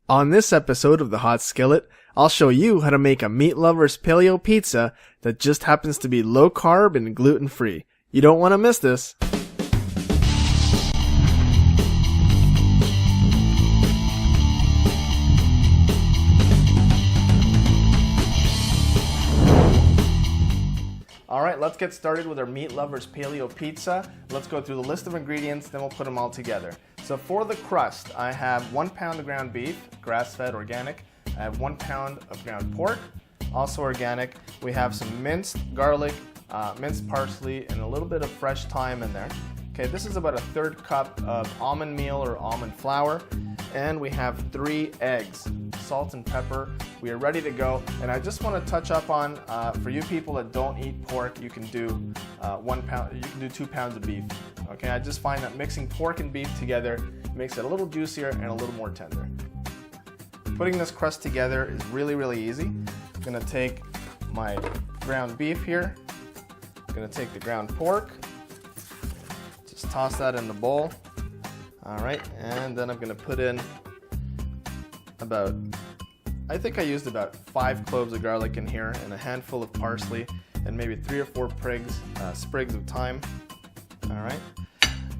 On this episode of the Hot Skillet, I'll show you how to make a meat lover's paleo pizza that just happens to be low carb and gluten free. You don't want to miss this. Alright, let's get started with our meat lover's paleo pizza. Let's go through the list of ingredients, then we'll put them all together. So for the crust, I have 1 pound of ground beef, grass-fed, organic. I have 1 pound of ground pork, also organic. We have some minced garlic, minced parsley, and a little bit of fresh thyme in there. Okay, this is about a 1/3 cup of almond meal or almond flour. And we have 3 eggs, salt and pepper. We are ready to go. And I just want to touch up on, for you people that don't eat pork, you can do 1 pound, you can do 2 pounds of beef. Okay, I just find that mixing pork and beef together makes it a little juicier and a little more tender. Putting this crust together is really easy. I'm gonna take my ground beef here. I'm gonna take the ground pork. Just toss that in the bowl. All right, and then I'm gonna put in about, I think I used about 5 cloves of garlic in here and a handful of parsley and maybe 3 or 4 sprigs of thyme. All right,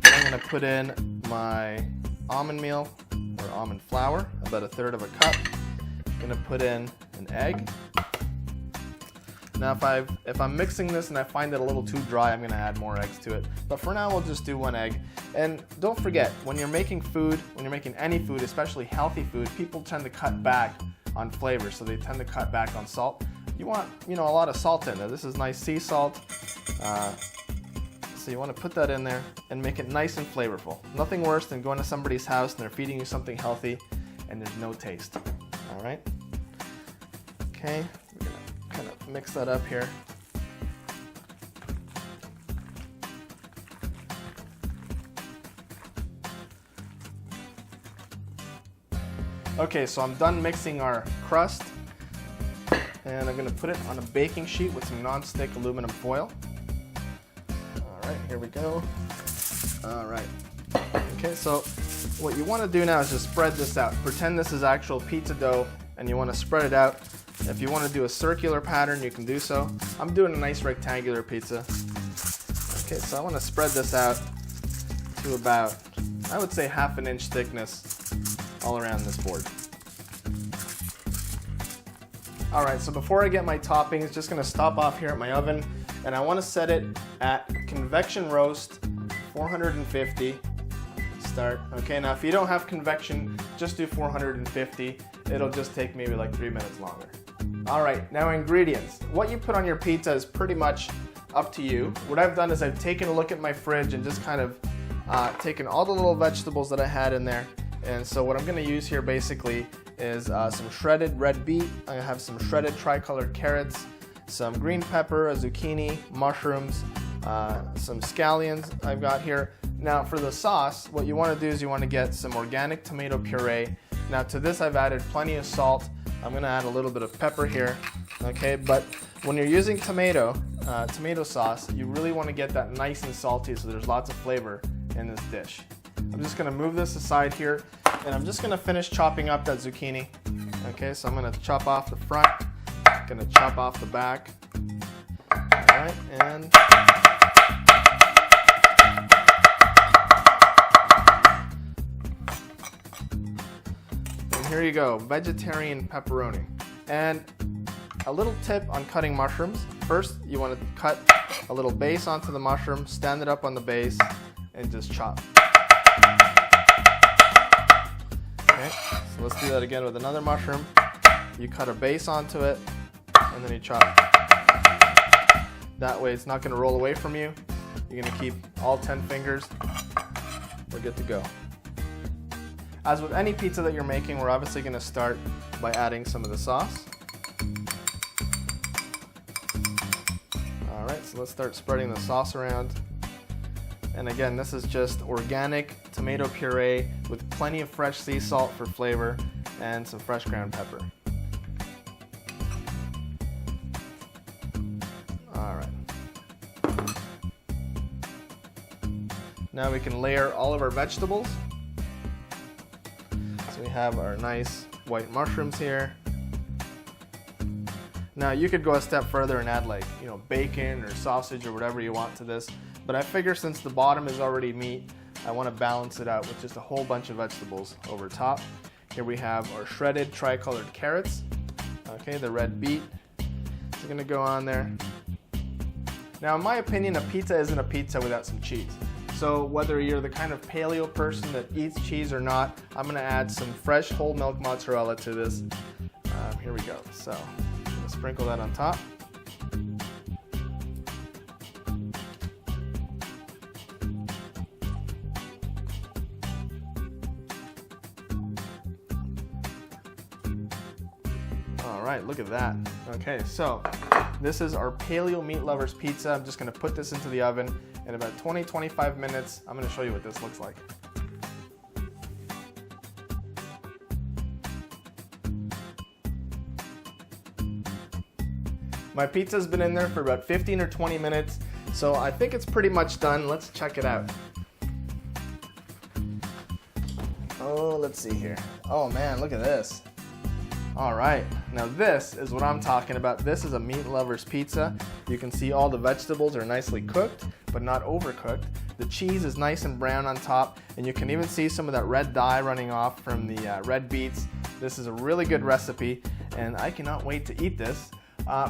then I'm gonna put in my almond meal or almond flour, about 1/3 of a cup. I'm gonna put in an egg. Now if I'm mixing this and I find it a little too dry, I'm gonna add more eggs to it. But for now, we'll just do 1 egg. And don't forget, when you're making food, when you're making any food, especially healthy food, people tend to cut back on flavor, so they tend to cut back on salt. You want, a lot of salt in there. This is nice sea salt. So you want to put that in there and make it nice and flavorful. Nothing worse than going to somebody's house and they're feeding you something healthy and there's no taste. All right. Okay, we're gonna kind of mix that up here. Okay, so I'm done mixing our crust, and I'm gonna put it on a baking sheet with some non-stick aluminum foil. All right, here we go. All right. Okay, so what you want to do now is just spread this out. Pretend this is actual pizza dough, and you want to spread it out. If you want to do a circular pattern, you can do so. I'm doing a nice rectangular pizza. Okay, so I want to spread this out to about, I would say, 1/2 inch thickness all around this board. All right, so before I get my toppings, just gonna stop off here at my oven, and I wanna set it at convection roast, 450 start. Okay, now if you don't have convection, just do 450. It'll just take maybe like 3 minutes longer. All right, now ingredients. What you put on your pizza is pretty much up to you. What I've done is I've taken a look at my fridge and just kind of taken all the little vegetables that I had in there. And so what I'm gonna use here basically is some shredded red beet. I have some shredded tricolored carrots, some green pepper, a zucchini, mushrooms, some scallions I've got here. Now for the sauce, what you wanna do is you wanna get some organic tomato puree. Now to this I've added plenty of salt. I'm gonna add a little bit of pepper here, okay? But when you're using tomato sauce, you really wanna get that nice and salty so there's lots of flavor in this dish. I'm just gonna move this aside here, and I'm just gonna finish chopping up that zucchini. Okay, so I'm gonna chop off the front, gonna chop off the back. All right, and here you go, vegetarian pepperoni. And a little tip on cutting mushrooms. First, you wanna cut a little base onto the mushroom, stand it up on the base, and just chop. Okay, so let's do that again with another mushroom. You cut a base onto it, and then you chop. That way it's not gonna roll away from you. You're gonna keep all 10 fingers. We're good to go. As with any pizza that you're making, we're obviously gonna start by adding some of the sauce. All right, so let's start spreading the sauce around. And again, this is just organic tomato puree with plenty of fresh sea salt for flavor and some fresh ground pepper. All right. Now we can layer all of our vegetables. So we have our nice white mushrooms here. Now you could go a step further and add, like, you know, bacon or sausage or whatever you want to this, but I figure since the bottom is already meat, I want to balance it out with just a whole bunch of vegetables over top. Here we have our shredded tricolored carrots. Okay, the red beet is going to go on there. Now, in my opinion, a pizza isn't a pizza without some cheese. So whether you're the kind of paleo person that eats cheese or not, I'm going to add some fresh whole milk mozzarella to this. Here we go. So I'm going to sprinkle that on top. All right, look at that. Okay, so this is our Paleo Meat Lovers pizza. I'm just gonna put this into the oven in about 20-25 minutes. I'm gonna show you what this looks like. My pizza's been in there for about 15 or 20 minutes, so I think it's pretty much done. Let's check it out. Oh, let's see here. Oh man, look at this. All right, now this is what I'm talking about. This is a meat lover's pizza. You can see all the vegetables are nicely cooked, but not overcooked. The cheese is nice and brown on top, and you can even see some of that red dye running off from the red beets. This is a really good recipe, and I cannot wait to eat this.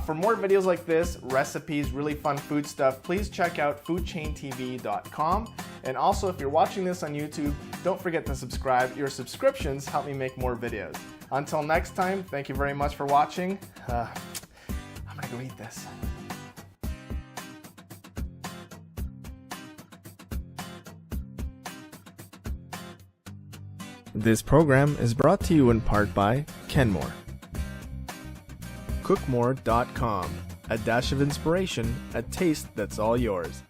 For more videos like this, recipes, really fun food stuff, please check out foodchaintv.com. And also, if you're watching this on YouTube, don't forget to subscribe. Your subscriptions help me make more videos. Until next time, thank you very much for watching. I'm gonna go eat this. This program is brought to you in part by Kenmore. Cookmore.com. A dash of inspiration, a taste that's all yours.